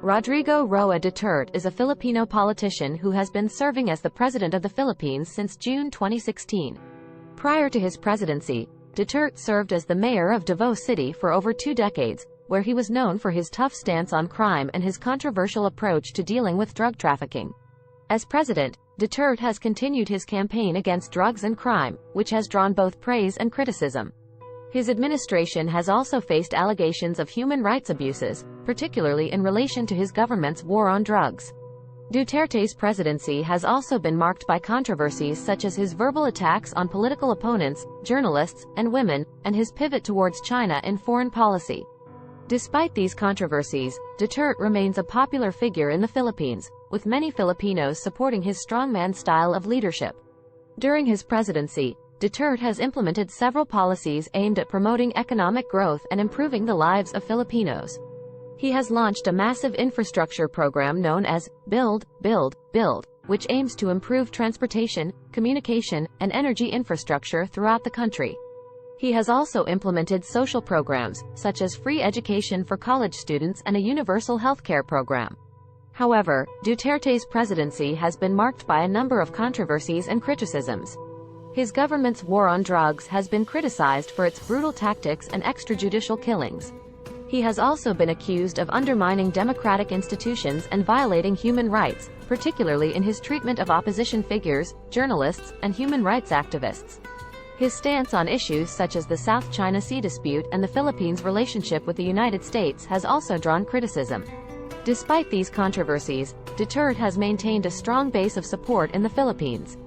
Rodrigo Duterte is a Filipino politician who has been serving as the president of the Philippines since June 2016. Prior to his presidency, Duterte served as the mayor of Davao City for over 2 decades, where he was known for his tough stance on crime and his controversial approach to dealing with drug trafficking. As president, Duterte has continued his campaign against drugs and crime, which has drawn both praise and criticism. His administration has also faced allegations of human rights abuses, particularly in relation to his government's war on drugs. Duterte's presidency has also been marked by controversies such as his verbal attacks on political opponents, journalists, and women, and his pivot towards China in foreign policy. Despite these controversies, Duterte remains a popular figure in the Philippines, with many Filipinos supporting his strongman style of leadership. During his presidency, Duterte has implemented several policies aimed at promoting economic growth and improving the lives of Filipinos. He has launched a massive infrastructure program known as Build, Build, Build, which aims to improve transportation, communication, and energy infrastructure throughout the country. He has also implemented social programs, such as free education for college students and a universal healthcare program. However, Duterte's presidency has been marked by a number of controversies and criticisms. His government's war on drugs has been criticized for its brutal tactics and extrajudicial killings. He has also been accused of undermining democratic institutions and violating human rights, particularly in his treatment of opposition figures, journalists, and human rights activists. His stance on issues such as the South China Sea dispute and the Philippines' relationship with the United States has also drawn criticism. Despite these controversies, Duterte has maintained a strong base of support in the Philippines.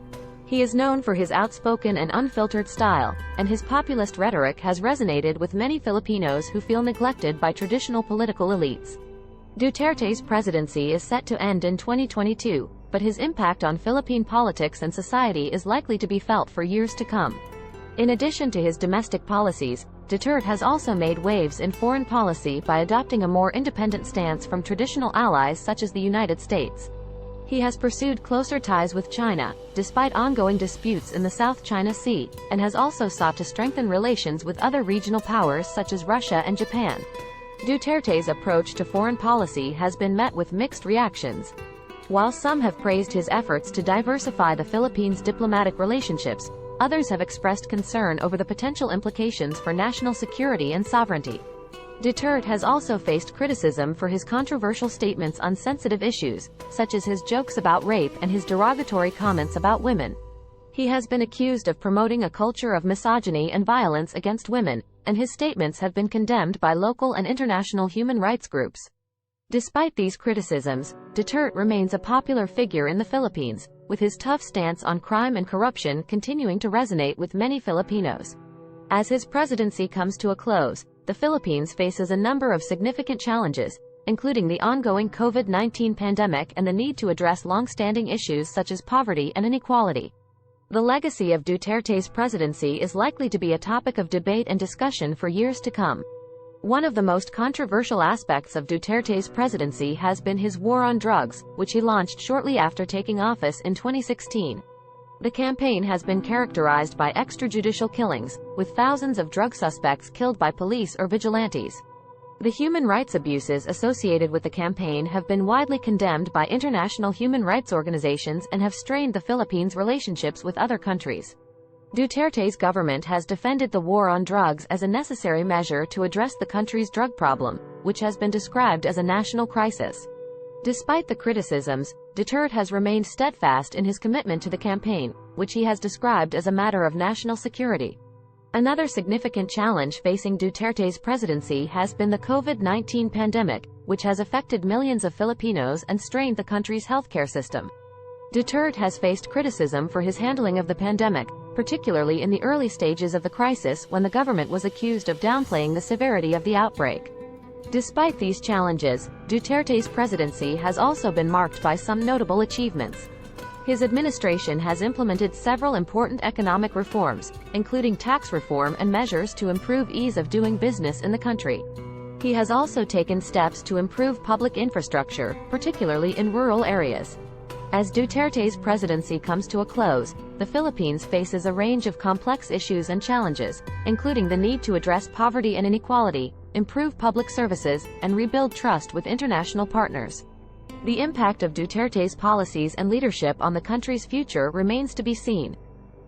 He is known for his outspoken and unfiltered style, and his populist rhetoric has resonated with many Filipinos who feel neglected by traditional political elites. Duterte's presidency is set to end in 2022, but his impact on Philippine politics and society is likely to be felt for years to come. In addition to his domestic policies, Duterte has also made waves in foreign policy by adopting a more independent stance from traditional allies such as the United States. He has pursued closer ties with China, despite ongoing disputes in the South China Sea, and has also sought to strengthen relations with other regional powers such as Russia and Japan. Duterte's approach to foreign policy has been met with mixed reactions. While some have praised his efforts to diversify the Philippines' diplomatic relationships, others have expressed concern over the potential implications for national security and sovereignty. Duterte has also faced criticism for his controversial statements on sensitive issues, such as his jokes about rape and his derogatory comments about women. He has been accused of promoting a culture of misogyny and violence against women, and his statements have been condemned by local and international human rights groups. Despite these criticisms, Duterte remains a popular figure in the Philippines, with his tough stance on crime and corruption continuing to resonate with many Filipinos. As his presidency comes to a close, the Philippines faces a number of significant challenges, including the ongoing COVID-19 pandemic and the need to address long-standing issues such as poverty and inequality. The legacy of Duterte's presidency is likely to be a topic of debate and discussion for years to come. One of the most controversial aspects of Duterte's presidency has been his war on drugs, which he launched shortly after taking office in 2016. The campaign has been characterized by extrajudicial killings, with thousands of drug suspects killed by police or vigilantes. The human rights abuses associated with the campaign have been widely condemned by international human rights organizations and have strained the Philippines' relationships with other countries. Duterte's government has defended the war on drugs as a necessary measure to address the country's drug problem, which has been described as a national crisis. Despite the criticisms, Duterte has remained steadfast in his commitment to the campaign, which he has described as a matter of national security. Another significant challenge facing Duterte's presidency has been the COVID-19 pandemic, which has affected millions of Filipinos and strained the country's healthcare system. Duterte has faced criticism for his handling of the pandemic, particularly in the early stages of the crisis when the government was accused of downplaying the severity of the outbreak. Despite these challenges, Duterte's presidency has also been marked by some notable achievements. His administration has implemented several important economic reforms, including tax reform and measures to improve ease of doing business in the country. He has also taken steps to improve public infrastructure, particularly in rural areas. As Duterte's presidency comes to a close, the Philippines faces a range of complex issues and challenges, including the need to address poverty and inequality, improve public services, and rebuild trust with international partners. The impact of Duterte's policies and leadership on the country's future remains to be seen.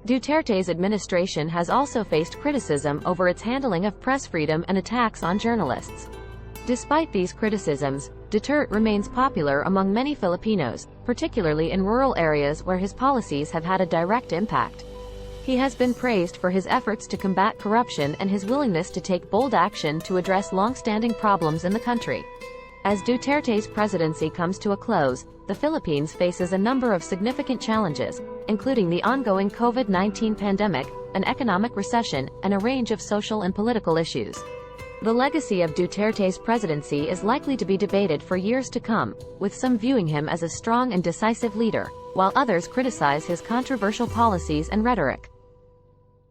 Duterte's administration has also faced criticism over its handling of press freedom and attacks on journalists. Despite these criticisms, Duterte remains popular among many Filipinos, particularly in rural areas where his policies have had a direct impact. He has been praised for his efforts to combat corruption and his willingness to take bold action to address long-standing problems in the country. As Duterte's presidency comes to a close, the Philippines faces a number of significant challenges, including the ongoing COVID-19 pandemic, an economic recession, and a range of social and political issues. The legacy of Duterte's presidency is likely to be debated for years to come, with some viewing him as a strong and decisive leader, while others criticize his controversial policies and rhetoric.